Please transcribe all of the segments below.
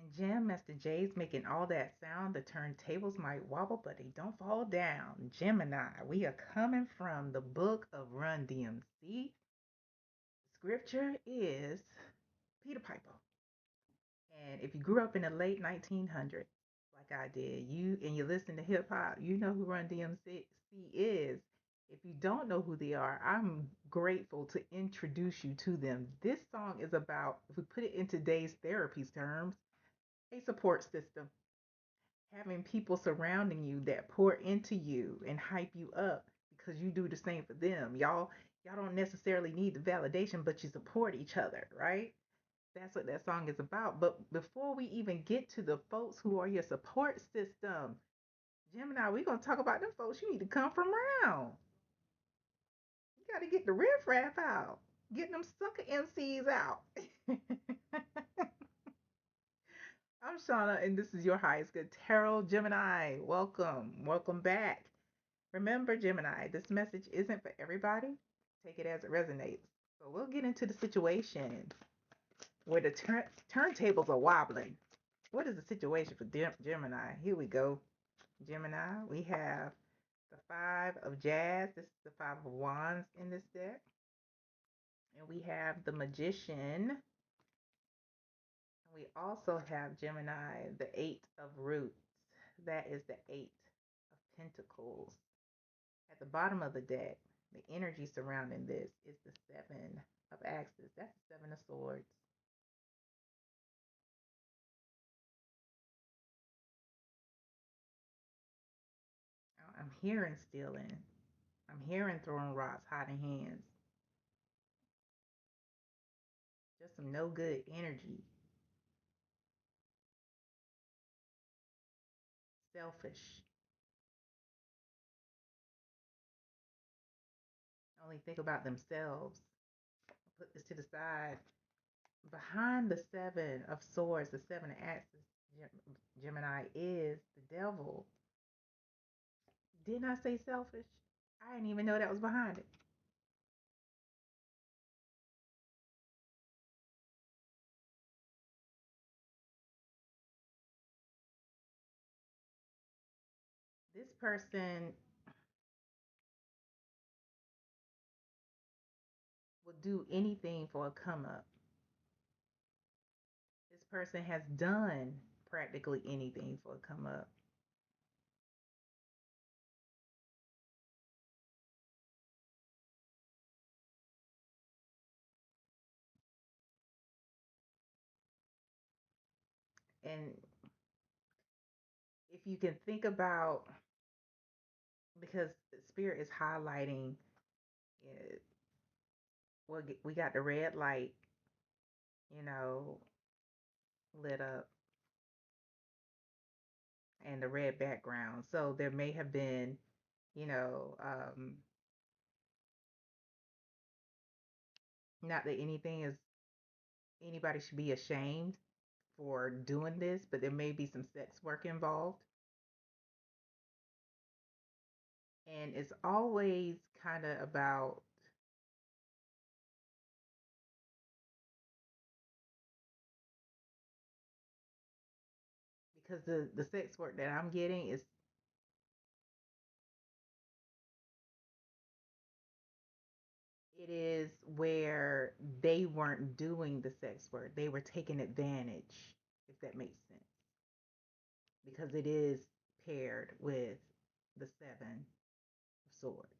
And Jim, Master J's making all that sound. The turntables might wobble, but they don't fall down. Gemini, we are coming from the book of Run DMC. Scripture is Peter Piper. And if you grew up in the late 1900s, like I did, and you listen to hip hop, you know who Run DMC is. If you don't know who they are, I'm grateful to introduce you to them. This song is about, if we put it in today's therapy terms, a support system. Having people surrounding you that pour into you and hype you up because you do the same for them. Y'all don't necessarily need the validation, but you support each other, right? That's what that song is about. But before we even get to the folks who are your support system, Gemini, we're gonna talk about them folks you need to come from around. You gotta get the riffraff out. Get them sucker MCs out. I'm Shauna, and this is your highest good tarot Gemini. Welcome back. Remember, Gemini, this message isn't for everybody. Take it as it resonates. So we'll get into the situation where the turntables are wobbling. What is the situation for Gemini? Here we go. Gemini, we have the Five of Jazz. This is the Five of Wands in this deck. And we have the Magician. And we also have Gemini, the Eight of Roots. That is the Eight of Pentacles. At the bottom of the deck, the energy surrounding this is the Seven of Axes. That's the Seven of Swords. I'm hearing stealing. I'm hearing throwing rocks, hiding hands. Just some no good energy. Selfish. Only think about themselves. I'll put this to the side. Behind the Seven of Swords, the Seven of Axes, Gemini, is the devil. Didn't I say selfish? I didn't even know that was behind it. This person will do anything for a come up. This person has done practically anything for a come up. And if you can think about, because Spirit is highlighting, it, we got the red light, you know, lit up and the red background. So there may have been, you know, not that anything is, anybody should be ashamed for doing this, but there may be some sex work involved. And it's always kind of about, because the sex work that I'm getting is, it is where they weren't doing the sex work. They were taking advantage, if that makes sense. Because it is paired with the Seven of Swords.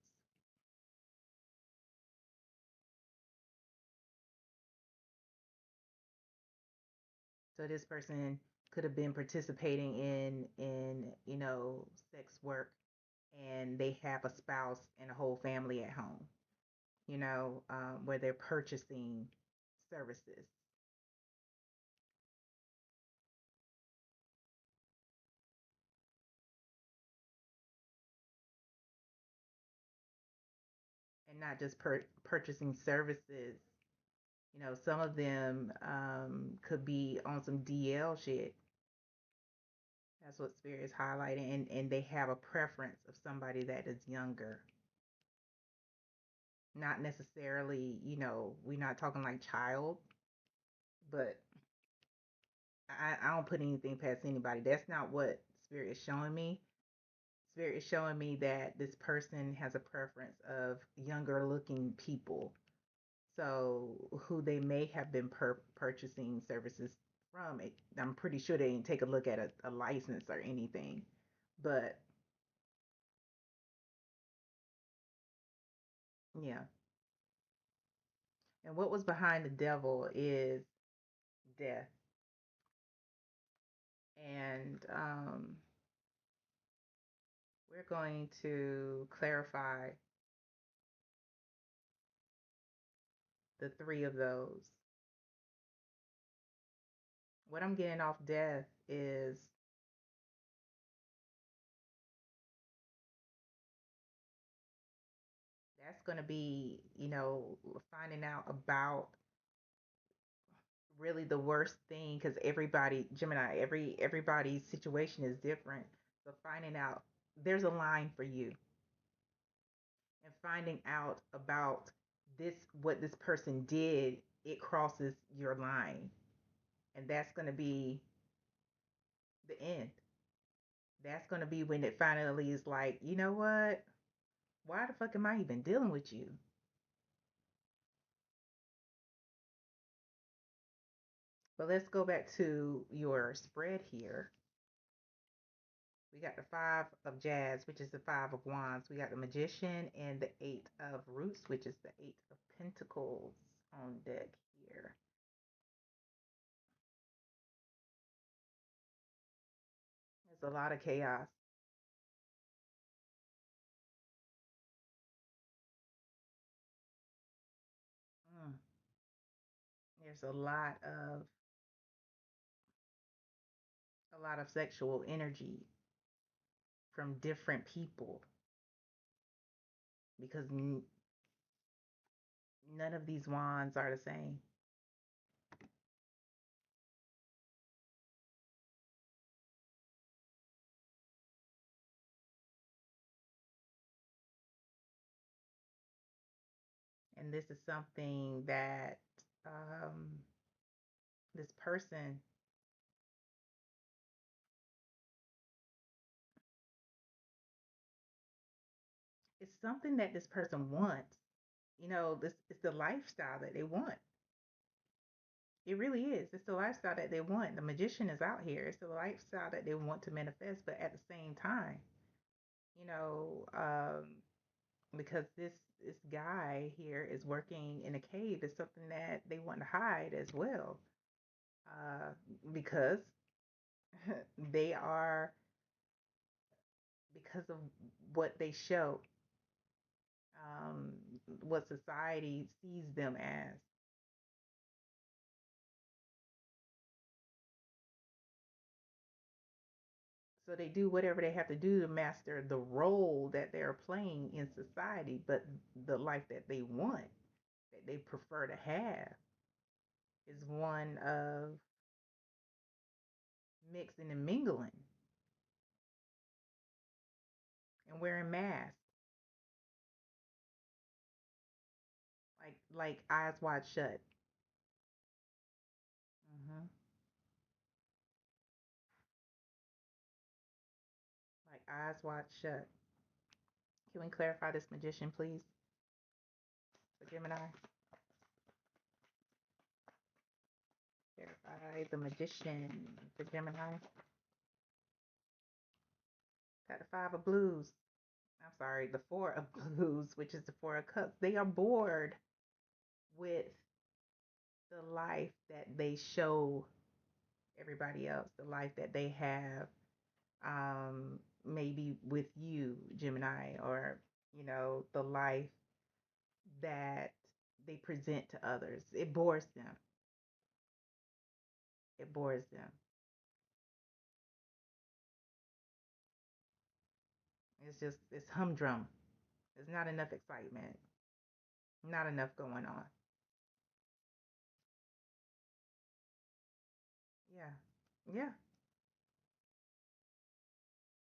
So this person could have been participating in sex work, and they have a spouse and a whole family at home, where they're purchasing services. And not just purchasing services. Some of them could be on some DL shit. That's what Spirit is highlighting. And they have a preference of somebody that is younger. Not necessarily, we're not talking like child, but I don't put anything past anybody. That's not what Spirit is showing me. Spirit is showing me that this person has a preference of younger looking people. So who they may have been purchasing services from. I'm pretty sure they didn't take a look at a license or anything. But yeah. And what was behind the devil is death. And we're going to clarify the three of those. What I'm getting off death is that's going to be, finding out about really the worst thing because everybody, Gemini, everybody's situation is different. So finding out there's a line for you and finding out about this, what this person did, it crosses your line. And that's going to be the end. That's going to be when it finally is like, you know what? Why the fuck am I even dealing with you? But let's go back to your spread here. We got the five of jazz, which is the five of wands. We got the magician and the eight of roots, which is the eight of pentacles on deck here. There's a lot of chaos. Mm. There's a lot of sexual energy from different people because none of these wands are the same. And this is something that um, this person, it's something that this person wants. This is the lifestyle that they want. It really is. It's the lifestyle that they want. The magician is out here. It's the lifestyle that they want to manifest, but at the same time, you know, because this guy here is working in a cave, is something that they want to hide as well, uh, because they are because of what they show, um, what society sees them as. So they do whatever they have to do to master the role that they're playing in society, but the life that they want, that they prefer to have, is one of mixing and mingling and wearing masks, like eyes wide shut. hmm Like eyes wide shut. Can we clarify this magician, please, for Gemini? Clarify the magician for Gemini. Got the five of blues. I'm sorry, the four of blues, which is the four of cups. They are bored with the life that they show everybody else, the life that they have, maybe with you, Gemini, or, the life that they present to others. It bores them. It bores them. It's humdrum. There's not enough excitement, not enough going on. Yeah. Yeah.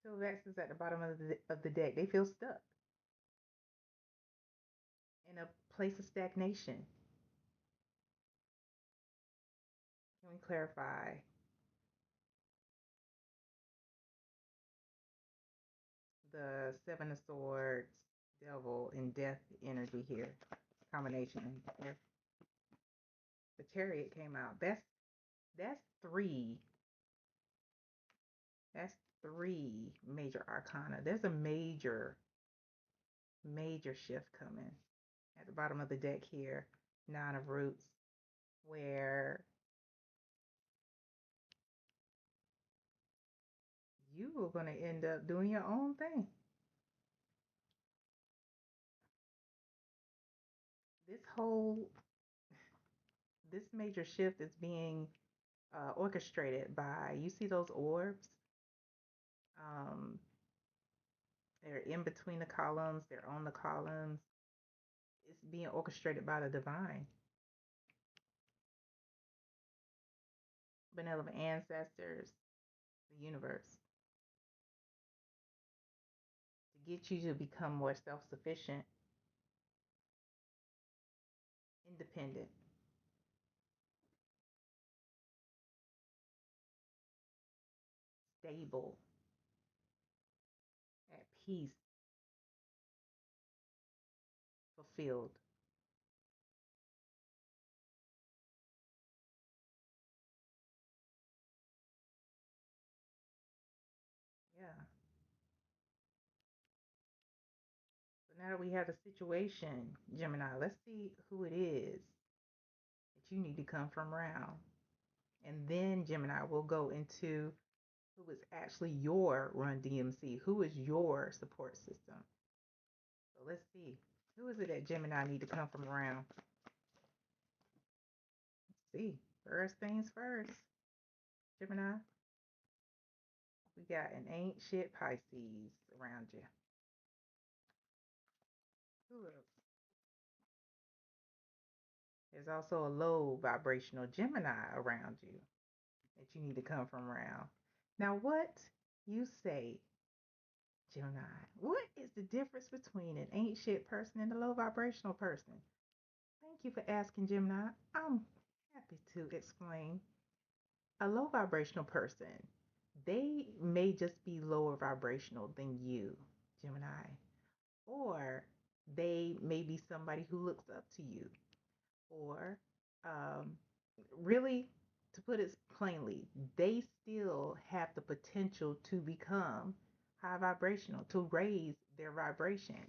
So Vex is at the bottom of the deck. They feel stuck in a place of stagnation. Can we clarify the Seven of Swords, Devil, and Death energy here. Combination. The Chariot came out. That's three. That's three major arcana. There's a major shift coming at the bottom of the deck here. Nine of Roots, where you are going to end up doing your own thing. This this major shift is being orchestrated by, you see those orbs? Um, they're in between the columns, they're on the columns. It's being orchestrated by the divine, benevolent ancestors, the universe, to get you to become more self sufficient, independent, stable, at peace, fulfilled. Yeah. So now that we have the situation, Gemini, let's see who it is that you need to come from around. And then, Gemini, will go into who is actually your Run DMC, who is your support system. So let's see. Who is it that Gemini need to come from around? Let's see. First things first, Gemini. We got an ain't shit Pisces around you. Who else? There's also a low vibrational Gemini around you that you need to come from around. Now, what you say, Gemini, what is the difference between an ain't shit person and a low vibrational person? Thank you for asking, Gemini. I'm happy to explain. A low vibrational person, they may just be lower vibrational than you, Gemini, or they may be somebody who looks up to you, or um, really, to put it plainly, they still have the potential to become high vibrational, to raise their vibration.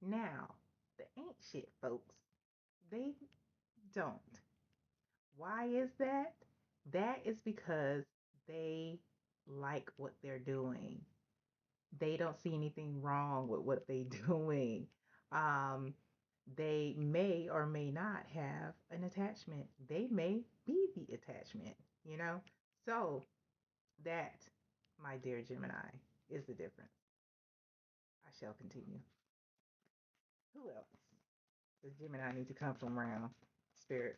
Now, the ain't shit folks, they don't. Why is that? That is because they like what they're doing. They don't see anything wrong with what they're doing. Um, they may or may not have an attachment. They may be the attachment, you know? So, that, my dear Gemini, is the difference. I shall continue. Who else does Gemini need to come from around? Spirit.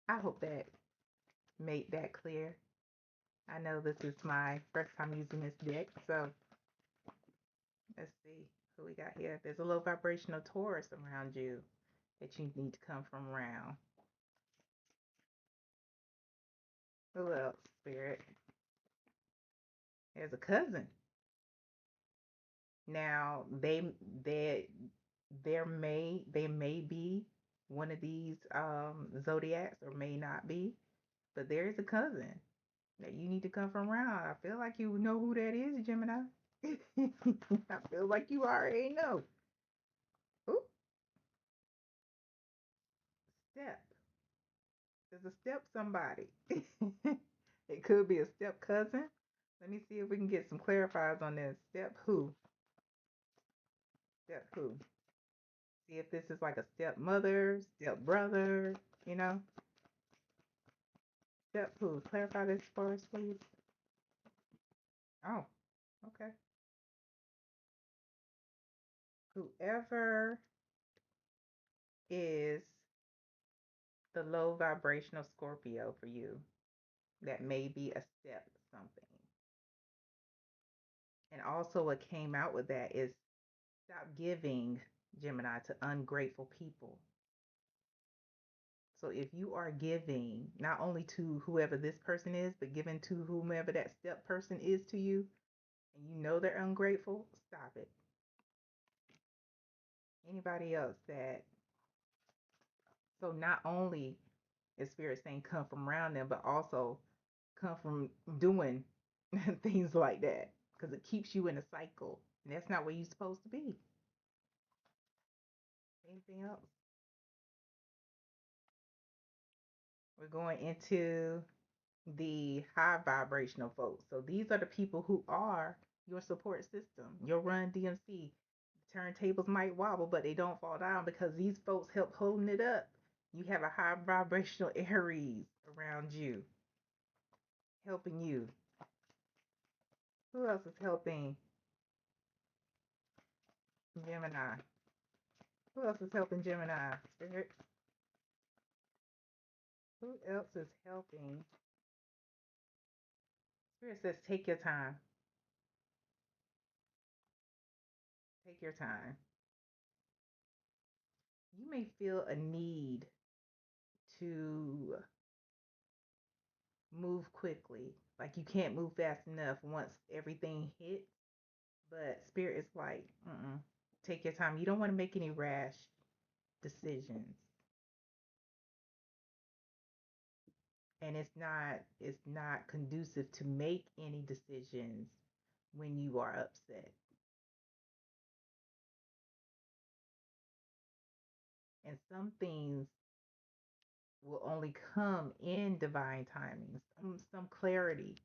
I hope that made that clear. I know this is my first time using this deck, so let's see who we got here. There's a low vibrational Taurus around you that you need to come from around. Who else, Spirit? There's a cousin. Now they they may be one of these zodiacs or may not be, but there is a cousin that you need to come from around. I feel like you know who that is, Gemini. I feel like you already know. Ooh, step. There's a step somebody. It could be a step cousin. Let me see if we can get some clarifiers on this. Step who? Step who? See if this is like a stepmother, step brother, you know? Step who? Clarify this for us, please. Oh, okay. Whoever is the low vibrational Scorpio for you, that may be a step something. And also, what came out with that is stop giving, Gemini, to ungrateful people. So if you are giving not only to whoever this person is, but giving to whomever that step person is to you, and you know they're ungrateful, stop it. Anybody else that, so not only is spirit saying come from around them, but also come from doing things like that because it keeps you in a cycle. And that's not where you're supposed to be. Anything else? We're going into the high vibrational folks. So these are the people who are your support system, your run DMC. Turntables might wobble, but they don't fall down because these folks help holding it up. You have a high vibrational Aries around you, helping you. Who else is helping Gemini? Who else is helping Gemini? Spirit. Who else is helping? Spirit says, take your time. Take your time. You may feel a need to move quickly. Like you can't move fast enough once everything hits. But Spirit is like, take your time. You don't want to make any rash decisions. And it's not conducive to make any decisions when you are upset. And some things will only come in divine timing. Some clarity,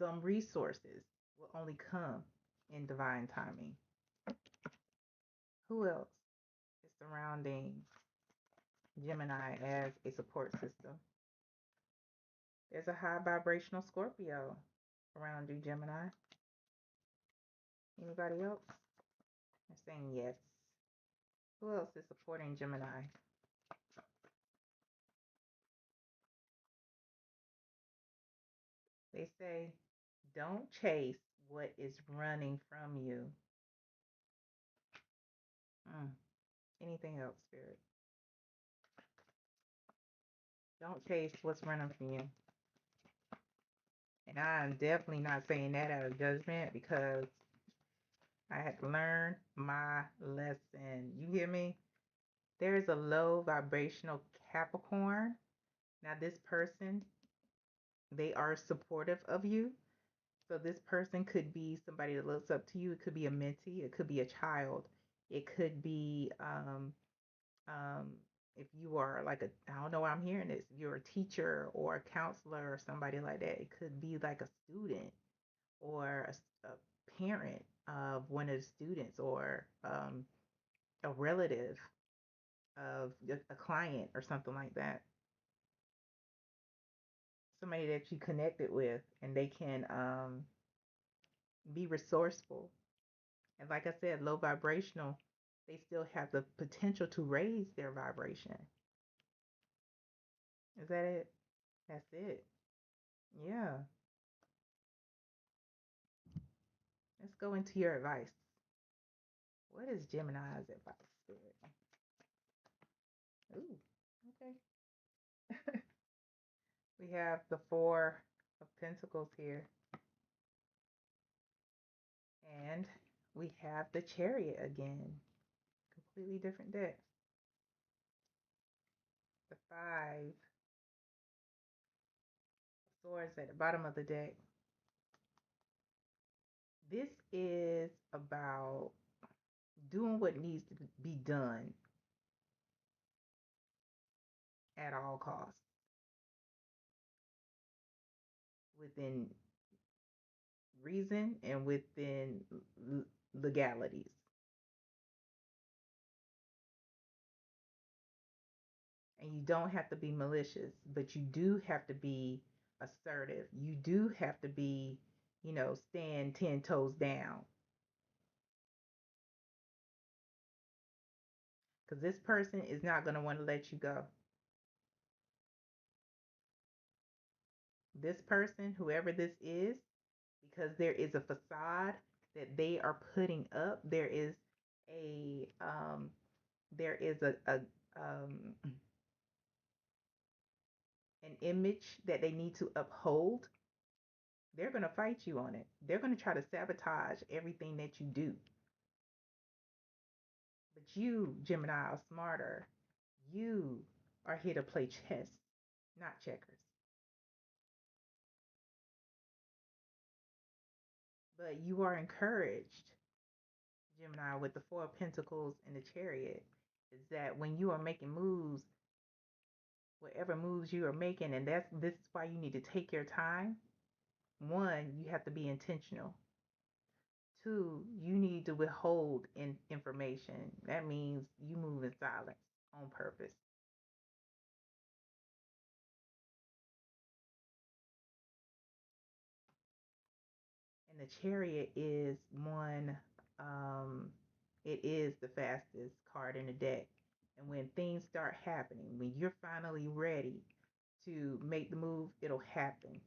some resources will only come in divine timing. Who else is surrounding Gemini as a support system? There's a high vibrational Scorpio around you, Gemini. Anybody else? I'm saying yes. Who else is supporting Gemini? They say, don't chase what is running from you. Anything else, Spirit? Don't chase what's running from you. And I'm definitely not saying that out of judgment because I had to learn my lesson. You hear me? There's a low vibrational Capricorn. Now, this person, they are supportive of you. So this person could be somebody that looks up to you. It could be a mentee. It could be a child. It could be um, if you are like I don't know why I'm hearing this. If you're a teacher or a counselor or somebody like that. It could be like a student or a parent of one of the students or a relative of a client or something like that. Somebody that you connected with and they can be resourceful. And like I said, low vibrational, they still have the potential to raise their vibration. Is that it? That's it. Yeah. Let's go into your advice. What is Gemini's advice, Spirit? Ooh, okay. We have the Four of Pentacles here. And we have the Chariot again. Completely different deck. The Five of Swords at the bottom of the deck. This is about doing what needs to be done at all costs within reason and within legalities. And you don't have to be malicious, but you do have to be assertive. You do have to be, stand 10 toes down. Because this person is not going to want to let you go. This person, whoever this is, because there is a facade that they are putting up. There is a an image that they need to uphold. They're going to fight you on it. They're going to try to sabotage everything that you do. But you, Gemini, are smarter. You are here to play chess, not checkers. But you are encouraged, Gemini, with the Four of Pentacles and the Chariot, is that when you are making moves, whatever moves you are making, and this is why you need to take your time. One, you have to be intentional. Two, you need to withhold information. That means you move in silence on purpose. And the Chariot is one, it is the fastest card in the deck. And when things start happening, when you're finally ready to make the move, it'll happen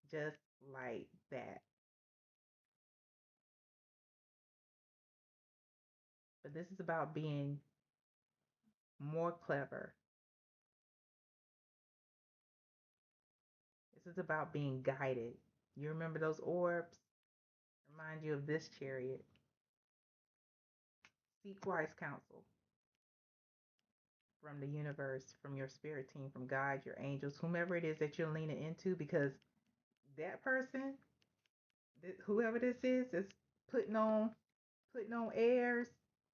just like that. But this is about being more clever. This is about being guided. You remember those orbs? Remind you of this Chariot. Seek wise counsel from the universe, from your spirit team, from God, your angels, whomever it is that you're leaning into, because that person, whoever this is putting on airs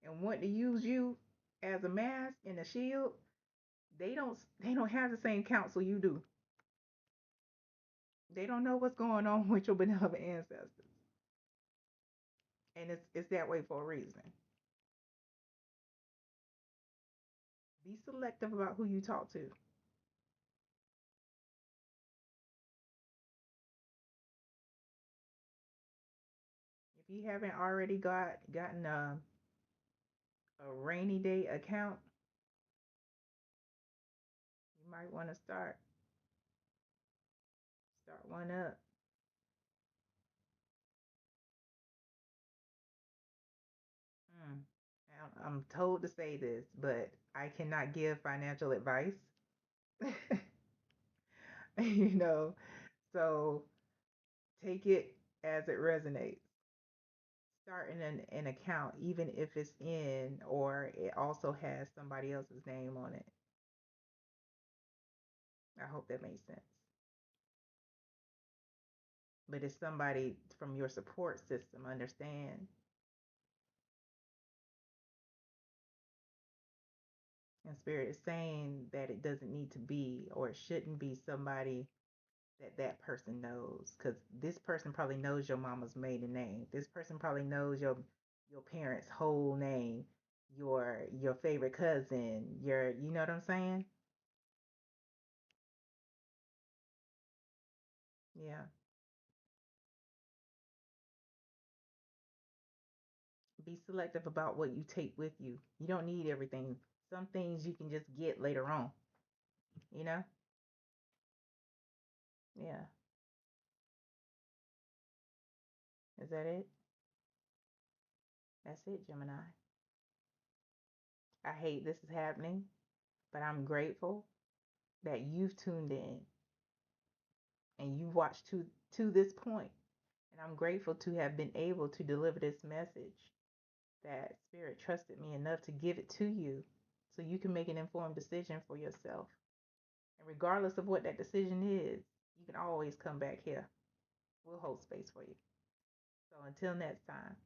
and wanting to use you as a mask and a shield. They don't have the same counsel you do. They don't know what's going on with your benevolent ancestors, and it's that way for a reason. Be selective about who you talk to. If you haven't already gotten a rainy day account, you might want to start one up. Mm. I'm told to say this, but I cannot give financial advice. you know, so take it as it resonates. Starting an account, even if it's in or it also has somebody else's name on it. I hope that makes sense. But it's somebody from your support system, understand? And Spirit is saying that it doesn't need to be or it shouldn't be somebody that person knows, because this person probably knows your mama's maiden name. This person probably knows your parents' whole name, your favorite cousin, you know what I'm saying? Yeah. Be selective about what you take with you. You don't need everything. Some things you can just get later on, you know? Yeah. Is that it? That's it, Gemini. I hate this is happening, but I'm grateful that you've tuned in and you watched to this point. And I'm grateful to have been able to deliver this message, that Spirit trusted me enough to give it to you so you can make an informed decision for yourself. And regardless of what that decision is, you can always come back here. We'll hold space for you. So until next time.